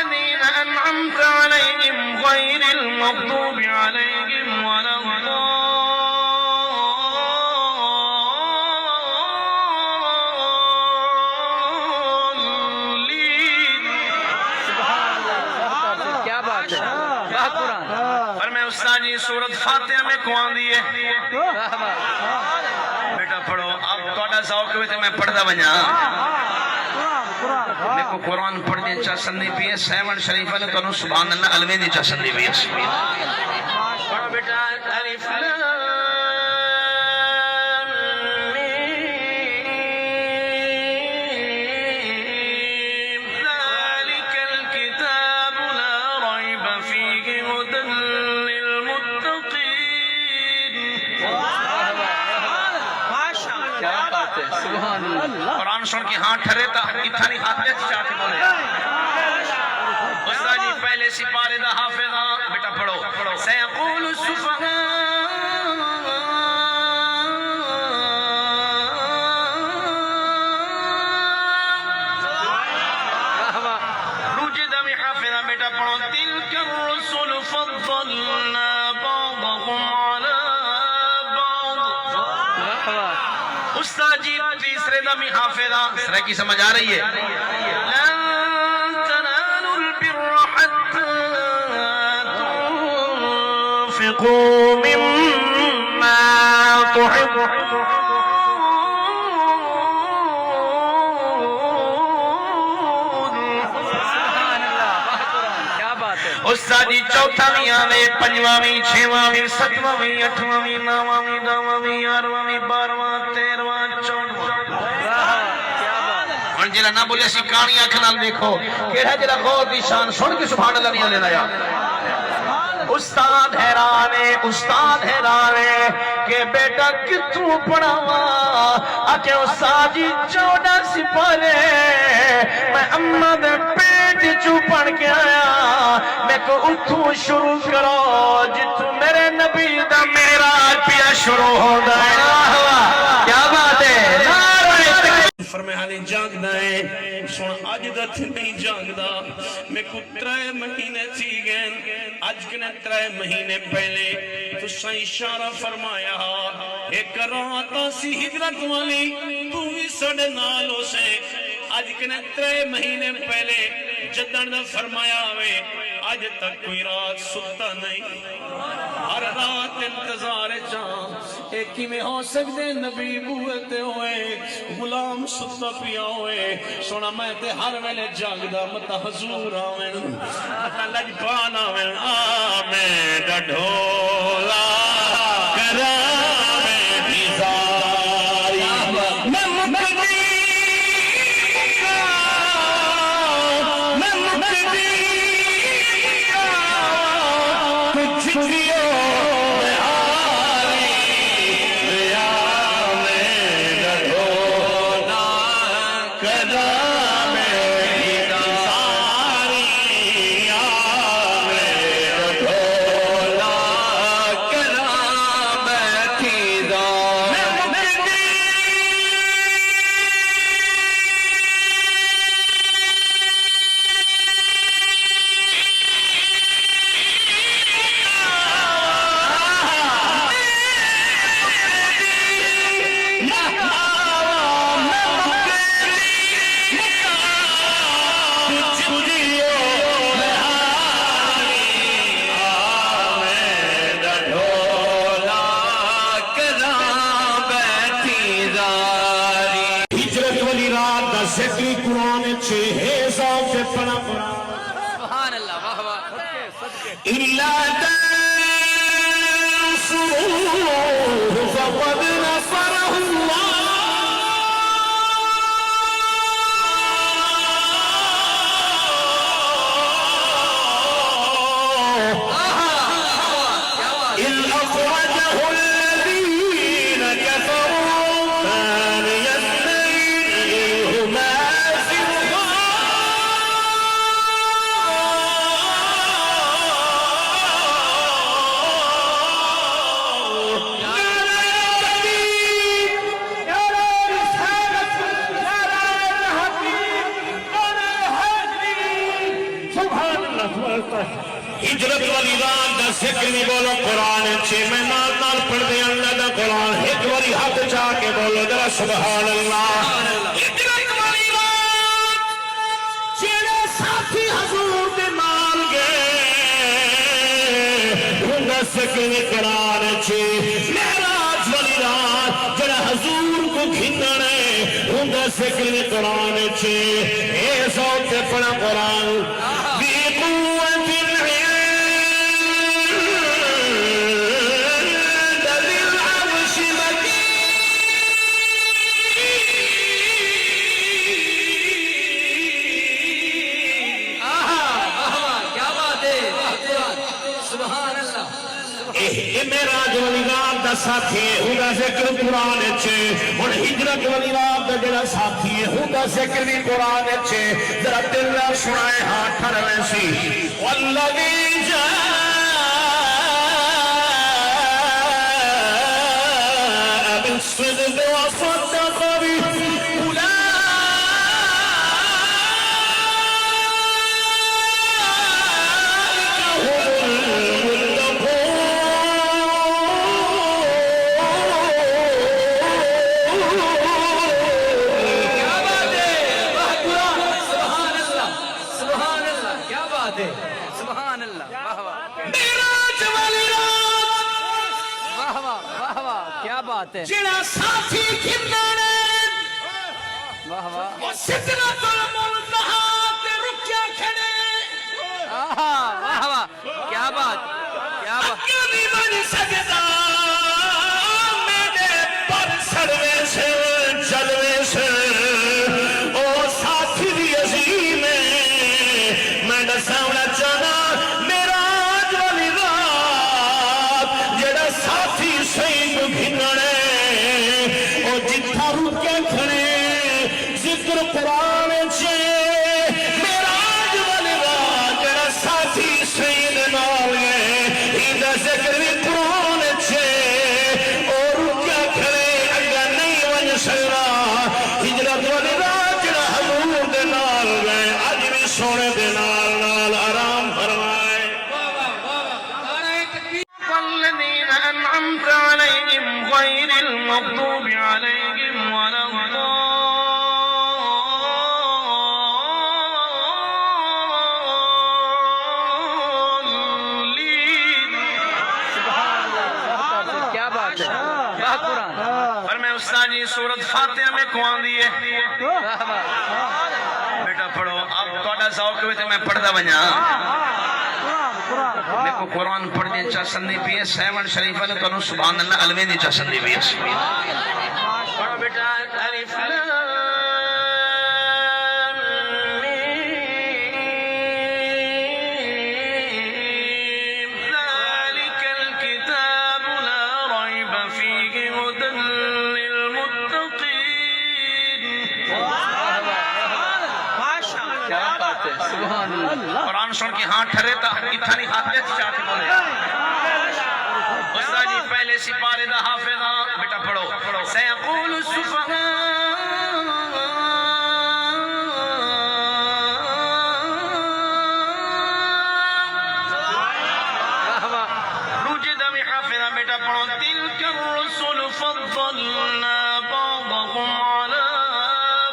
الذين أنعمت عليهم غير المغضوب عليهم ولا الضالين. کیا بات ہے، واہ قرآن. اور میں استاد جی سورت فاتحہ میں کون دیئے بیٹا پڑھو. اب توڑا ذوق ہوئے تھے میں پڑھدا بنیا میں کو قرآن پڑھنے چاہسندی بھی ہے. 7 شریفہ نے تو سبحان اللہ علمین دی چاہسندی بھی ہے. پڑھو بیٹا. الف لام میم ذالک الکتاب لا ریب فیہ ہدی للمتقین. کیا بات ہے، سبحان اللہ. قرآن سن کے ہاں ٹھرے تا اتھانی ہاتھ دیکھ چاہتے بولے. استاد جی پہلے سپارے دا حافظہ بیٹا پڑھو. سیقول السفہاء روجے دا بھی حافظہ بیٹا پڑھو. تلک الرسل فضلنا بعضهم على بعض. استاد جی تیسرے دا بھی حافظہ سرے کی سمجھ آ رہی ہے. لن تنالوا البر حتى تنفقوا مما تحبون. سبحان اللہ، واہ قرآن. کیا بات ہے. استاد جی چوتھا بھی آوے، پنجواں بھی، چھواں بھی، ستواں بھی، اٹھواں بھی، نواں بھی، دواں بھی، 11واں بھی، 12واں، 13واں، 14واں. ہن جڑا نہ بولے سی کہانی اکھ نال دیکھو کیڑا جڑا غور دی شان سن کے سبحان اللہ نہیں لینا یا. استاد حیران ہے، استاد حیران ہے کہ بیٹا کتوں پڑھاواں. آکے استاد جی 14 سپارے میں اماں دے پیٹ چوں پڑھ کے آیا. میں کو اتھوں شروع کرو جتوں میرے نبی دا معراج پیا شروع ہوندا ہے. کیا بات ہے. فرمایا حالے جاگدا ہے. سن اج دا نہیں جاگدا. میں کو 3 مہینے تھی گئے. اج کنے 3 مہینے پہلے تساں اشارہ فرمایا ایک رات سی ہجرت والی تو بھی ساڈے نال ہو سے. اج کنے 3 مہینے پہلے جدن دا فرمایا وے اج تک کوئی رات ستا نہیں. ہر رات انتظار چاں ایک ہی میں ہو سکتے نبی بوتے ہوئے غلام ستا پیا ہوئے. سونا میں تے ہر ویلے جاگدا متا حضور آویں متا لجپان آویں. آمیں ڈھولا کراویں بیزاری میں مکدی کچھ کیوں سبحان اللہ، واہ واہ. صدقے إلا تنصروه فقد نصره الله. إذ أخرجه الذين كفروا ثاني اثنين إذ هما في الغار ہجرت والی رات دا ذکر نہیں بولو قرآن چھے میں نال نال پڑھ دے اللہ دا قرآن ایک واری ہاتھ چاہ کے بولو ذرا سبحان اللہ ہجرت والی رات جیڑے ساتھی حضور دے نال گئے ہوندا ذکر نہیں قرآن چھے معراج والی رات جڑا حضور کو گھننے ہوندا ذکر نہیں قرآن چھے اے صوت پڑھا قرآن معراج والی رات دا ساتھی ہوندا ذکر قرآن چھے ہن ہجرت والی رات دا جڑا ساتھی ہوندا ذکر بھی قرآن چھے ذرا دل نال سنائے ہاں ٹھڑویں سی والذی جاء بالصدق وصدق به جڑا ساتھی کھندنے واہ واہ وہ سدرۃ المنتہا تے رکیا کھڑے واہ واہ کیا بات اکیلی من سجدہ میرے پر سروے سے جلوے سے او ساتھی دی عظیم میں دساونا چاہنا معراج والی رات جڑا ساتھی سید گھننے او جتھا رکے کھڑے ذکر قرآن چھے معراج والی رات جڑا ساتھی سید نال گئے ہیدا ذکر بھی قرآن چھے اور رکیا کھڑے اگر نہیں ون سکتا ہجرت والی رات جڑا حضور دے نال گئے اج بھی سونے دے نال نال آرام فرمائے والذین انعمت علیہم غیر المغضوب علیہم ولا الضالین کیا بات ہے واہ قرآن پر میں استاد جی سورت فاتحہ میں کون دیئے واہ واہ بیٹا پڑھو اب توڑا ذوق ہوئے تھے میں پڑھدا بنیا میں کو قرآن پڑھ دیں چاسندی پیئے سیون شریفہ نے کنو سبحان اللہ علوین دی چاسندی پیئے پڑھو بیٹا الف لام میم ذالک الکتاب لا ریب فیہ ہدی للمتقین کیا بات ہے سبحان اللہ قرآن سن کے ہاں ٹھرے تا اتنی حافظ چاہتے بولے استاد جی پہلے سپارے دا حافظہ بیٹا پڑھو سیقول السفہاء روجد میں حافظہ بیٹا پڑھو تلک الرسل فضلنا بعضهم على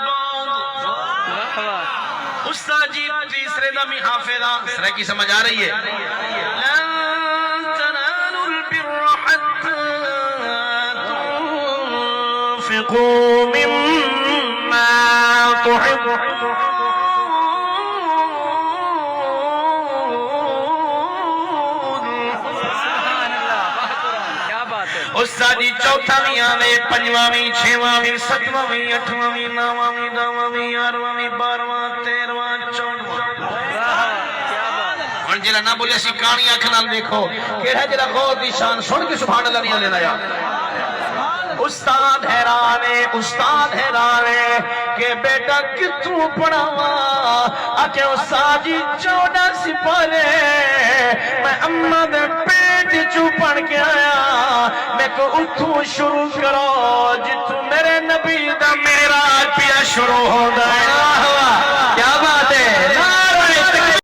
بعض استاد جی تیسرے دمی حافظہ سرے کی سمجھ آ رہی ہے لن تنالوا البر حتى تنفقوا مما تحبون سبحان اللہ واہ قرآن کیا بات ہے استاد جی چوتھاویں آویں پنجواں چھواں ستواں اٹھواں نواں دواں یارواں بارواں تیرواں چوڑواں کیا بات ہن جڑا نہ بولے سی کہانی اکھ نال دیکھو کیڑا جڑا غور دی شان سن کے سبحان اللہ نہیں لینا یا استاد حیران ہے کہ بیٹا کتوں پڑھاواں اکھے استاد جی 14 سپارے میں اماں دے پیٹ چوں پڑھ کے آیا میں کو اتھوں شروع کرو جتوں میرے نبی دا معراج پیا شروع ہوندا ہے کیا بات ہے